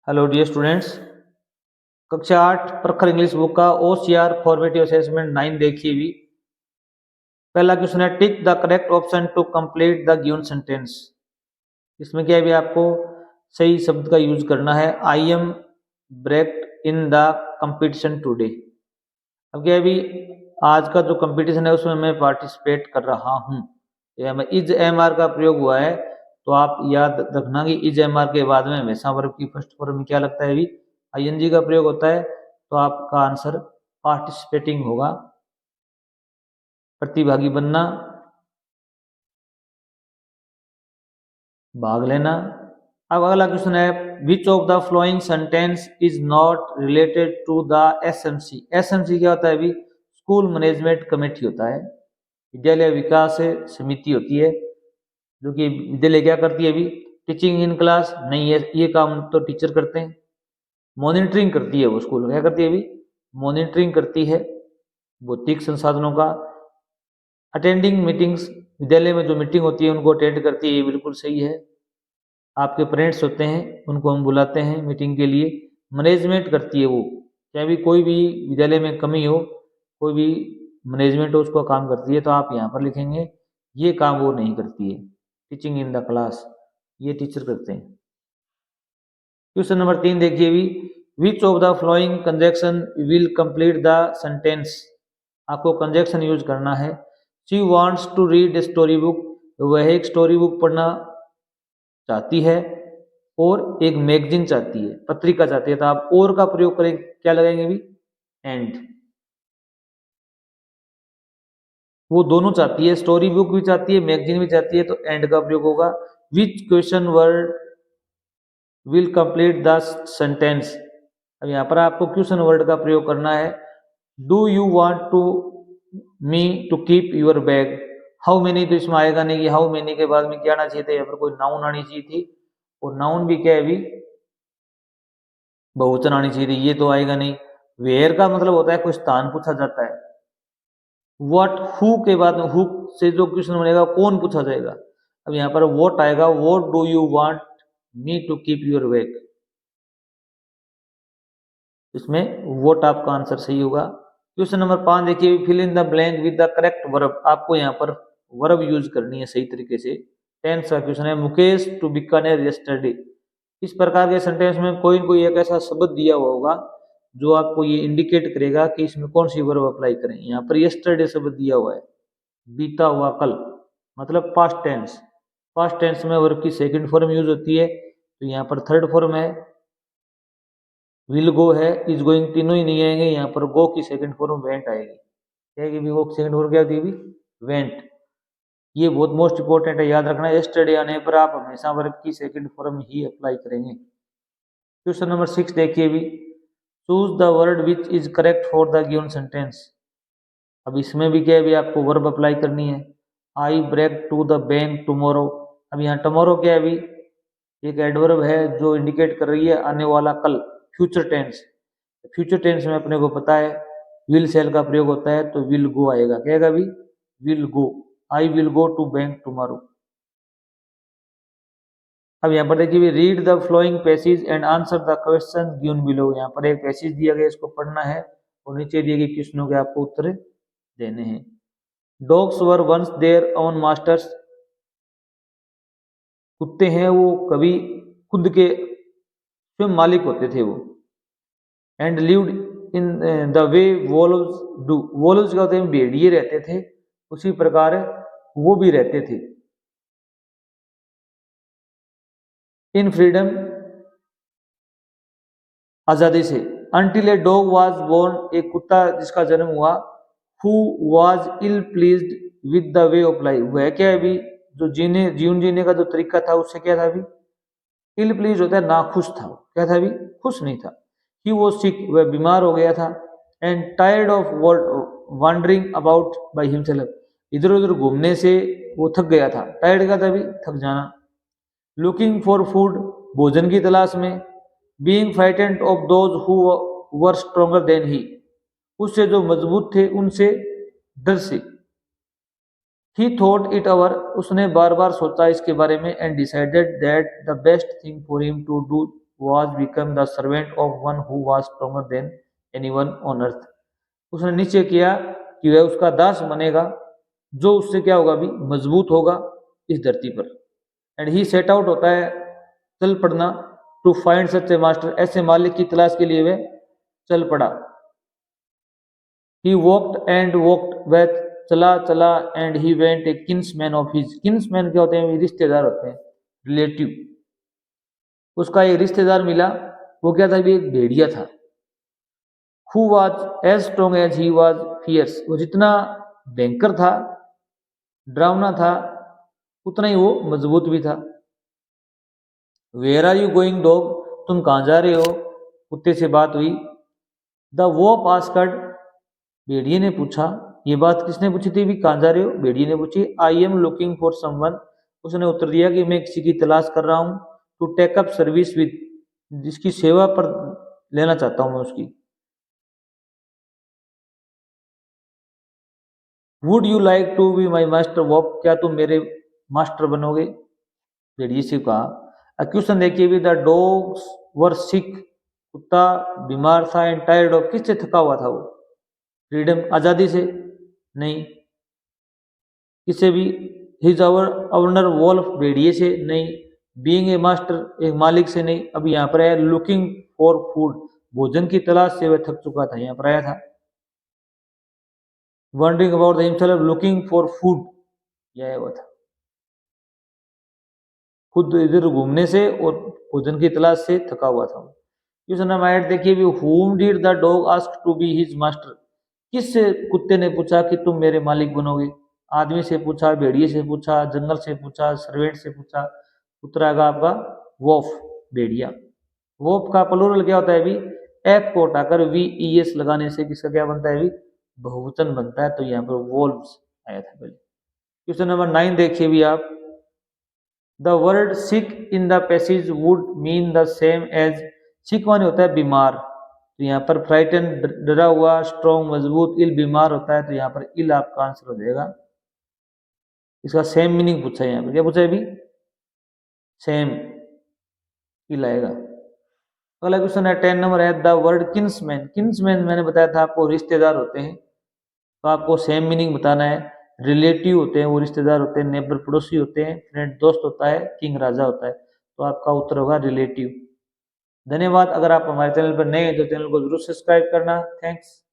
Hello dear students. कक्षा 8 Prakhar English book का OCR formative assessment 9 देखिए भी। पहला क्वेश्चन है tick the correct option to complete the given sentence. इसमें क्या है भी आपको सही शब्द का यूज करना है। I am braked in the competition today. अब क्या है भी आज का जो कंपटीशन है उसमें मैं पार्टिसिपेट कर रहा हूँ। इज एम आर का प्रयोग हुआ है तो आप याद रखना कि इज एम आर के बाद में हमेशा वर्ब की फर्स्ट फॉर्म में क्या लगता है भी ING का प्रयोग होता है। तो आपका आंसर पार्टिसिपेटिंग होगा, प्रतिभागी बनना, भाग लेना। अब अगला क्वेश्चन है which of the following sentence is not related to the SMC। SMC क्या होता है भी स्कूल मैनेजमेंट कमेटी होता है, विद्यालय विकास समिति होती है, जो कि विद्यालय क्या करती है अभी टीचिंग इन क्लास नहीं है, ये काम तो टीचर करते हैं। मॉनिटरिंग करती है वो स्कूल क्या करती है अभी मॉनिटरिंग करती है भौतिक संसाधनों का। अटेंडिंग मीटिंग्स विद्यालय में जो मीटिंग होती है उनको अटेंड करती है, ये बिल्कुल सही है। आपके पेरेंट्स होते हैं उनको हम बुलाते हैं मीटिंग के लिए। मैनेजमेंट करती है वो, चाहे भी कोई भी विद्यालय में कमी हो, कोई भी मैनेजमेंट हो उसको काम करती है। तो आप यहाँ पर लिखेंगे ये काम वो नहीं करती है, टीचिंग इन द क्लास ये टीचर करते हैं। क्वेश्चन नंबर 3 देखिए भी which of the following conjunction will complete the sentence. आपको कंजक्शन यूज करना है। She wants to read story book, वह एक स्टोरी बुक पढ़ना चाहती है और एक मैगजीन चाहती है, पत्रिका चाहती है। तो आप और का प्रयोग करें, क्या लगाएंगे भी एंड। वो दोनों चाहती है, स्टोरी बुक भी चाहती है मैगजीन भी चाहती है, तो एंड का प्रयोग होगा। Which question word will complete the sentence. अब यहाँ पर आपको क्वेश्चन वर्ड का प्रयोग करना है। Do you want to me to keep your bag. How many तो इसमें आएगा नहीं कि हाउ मेनी के बाद में क्या आना चाहिए था, यहाँ पर कोई नाउन आनी चाहिए थी, और नाउन भी क्या है अभी बहुवचन आनी चाहिए थी, ये तो आएगा नहीं। वेयर का मतलब होता है कोई स्थान पूछा जाता है। व्हाट हु के बाद में हु से जो क्वेश्चन बनेगा कौन पूछा जाएगा। अब यहाँ पर व्हाट आएगा, what do you want me to keep your bag, इसमें व्हाट आपका आंसर सही होगा। क्वेश्चन नंबर 5 देखिए fill in the blank with the correct verb. आपको यहाँ पर वर्ब यूज करनी है सही तरीके से। 10th का क्वेश्चन है मुकेश टू बीकानेर यस्टरडे। इस प्रकार के सेंटेंस में कोई न कोई एक ऐसा शब्द दिया हुआ होगा जो आपको ये इंडिकेट करेगा कि इसमें कौन सी वर्ब अप्लाई करें। यहाँ पर यस्टरडे शब्द दिया हुआ है, बीता हुआ कल, मतलब पास्ट टेंस। पास्ट टेंस में वर्ब की सेकंड फॉर्म यूज होती है, तो यहाँ पर थर्ड फॉर्म है। विल गो है, इज गोइंग तीनों ही नहीं आएंगे, यहाँ पर गो की सेकंड फॉर्म वेंट आएगी। क्या है कि गो की सेकंड फॉर्म क्या होती है वेंट। ये बहुत मोस्ट इंपॉर्टेंट है, याद रखना। यस्टरडे आने पर आप हमेशा वर्ब की सेकंड फॉर्म ही अप्लाई करेंगे। क्वेश्चन नंबर 6 देखिए भी choose the word which is correct for the given sentence. अब इसमें भी क्या है भी आपको वर्ब अप्लाई करनी है। I break to the bank tomorrow. अब यहाँ टुमारो क्या है भी एक एडवर्ब है जो इंडिकेट कर रही है आने वाला कल, फ्यूचर टेंस। फ्यूचर टेंस में अपने को पता है विल सेल का प्रयोग होता है, तो विल गो आएगा। क्या आएगा भी will go. I will go to bank tomorrow. अब यहाँ पर देखिए read the following passage and answer the question given below. यहाँ पर एक पैसेज दिया गया, इसको पढ़ना है और नीचे दिए गए क्वेश्चनों के आपको उत्तर देने हैं। Dogs were once their own masters. कुत्ते हैं वो कभी खुद के स्वयं मालिक होते थे वो। And lived in the way wolves do. Wolves क्या होते हैं भेड़िए रहते थे, उसी प्रकार वो भी रहते थे इन फ्रीडम, आजादी से। Until a dog was born. एक कुत्ता जिसका जन्म हुआ, who was ill pleased with the way of life. वह क्या है अभी जो जीवन जीने का जो तरीका था उससे क्या था अभी इल प्लीज होता है नाखुश था। क्या था अभी खुश नहीं था। ही वो सिक, वह बीमार हो गया था। And tired of wandering about by himself. इधर उधर घूमने से वो थक गया था। टायर्ड का था अभी थक जाना। लुकिंग फॉर फूड, भोजन की तलाश में। Being frightened of those who were stronger than he, उससे जो मजबूत थे उनसे डर से। ही थॉट इट अवर, उसने बार बार सोचा इसके बारे में। And decided that the best thing for him to do was become the servant of one who was stronger than anyone on earth. उसने निश्चय किया कि वह उसका दास बनेगा जो उससे क्या होगा भी मजबूत होगा इस धरती पर। एंड ही सेट आउट होता है चल पड़ना to find such a master, ऐसे मालिक की तलाश के लिए वह चल पड़ा। ही वॉक्ड एंड वॉक्ड, वह चला चला, and he went A kinsman of his, kinsman क्या होते हैं, रिश्तेदार होते हैं, रिलेटिव। उसका एक रिश्तेदार मिला, वो क्या था, भी एक भेड़िया था। Who was as strong as he was fierce, वो जितना भयंकर था, डरावना था, उतना ही वो मजबूत भी था। Where are you going dog, तुम कहाँ जा रहे हो, कुत्ते से बात हुई। The wolf asked, भेड़िए ने पूछा। ये बात किसने पूछी थी, भी कहाँ जा रहे हो, भेड़िए ने पूछी। I am looking for someone, उसने उत्तर दिया कि मैं किसी की तलाश कर रहा हूँ। To take up service with, जिसकी सेवा पर लेना चाहता हूँ मैं उसकी। Would you like to be my master walk, क्या तुम मेरे मास्टर बनोगे, भेड़िए से कहा। क्वेश्चन देखिए भी, द डॉग्स वर सिक, कुत्ता बीमार था। एंड टायर्ड ऑफ, किससे थका हुआ था वो, फ्रीडम आज़ादी से नहीं, किससे भी, हिज आवर ऑनर वॉल्फ, भेड़िए से नहीं, बीइंग ए मास्टर, एक मालिक से नहीं। अब यहाँ पर है लुकिंग फॉर फूड, भोजन की तलाश से वह थक चुका था, यहाँ पर आया था। Wondering about himself, looking for food, यह हुआ था, खुद इधर घूमने से और भोजन की तलाश से थका हुआ था। क्वेश्चन नंबर 8 देखिए भी, whom did the dog ask to be his master, किस कुत्ते ने पूछा कि तुम मेरे मालिक बनोगे, आदमी से पूछा, भेड़िए से पूछा, जंगल से पूछा, सर्वेंट से पूछा। उत्तर आएगा आपका वॉफ, भेड़िया। वॉफ का प्लूरल क्या होता है भी, एफ को हटाकर वी ई एस लगाने से किसका क्या बनता है भी, बहुवचन बनता है। तो यहाँ पर वॉल्व्स आया था पहले। क्वेश्चन नंबर 9 देखिए भी आप, the word sick in the passage would mean the same as, sick माने होता है बीमार, तो यहाँ पर फ्राइटन डरा हुआ, स्ट्रॉन्ग मजबूत, इल बीमार होता है, तो यहाँ पर इल आपका आंसर हो जाएगा। इसका सेम मीनिंग पूछा है, यहाँ पर क्या पूछा है भी, सेम, इल आएगा। अगला क्वेश्चन है 10 नंबर है, द वर्ड किन्समैन, किन्समैन मैंने बताया था आपको रिश्तेदार होते हैं, तो आपको सेम मीनिंग बताना है। रिलेटिव होते हैं, वो रिश्तेदार होते हैं। नेबर पड़ोसी होते हैं। फ्रेंड दोस्त होता है। किंग राजा होता है। तो आपका उत्तर होगा रिलेटिव। धन्यवाद। अगर आप हमारे चैनल पर नए हैं तो चैनल को जरूर सब्सक्राइब करना। थैंक्स।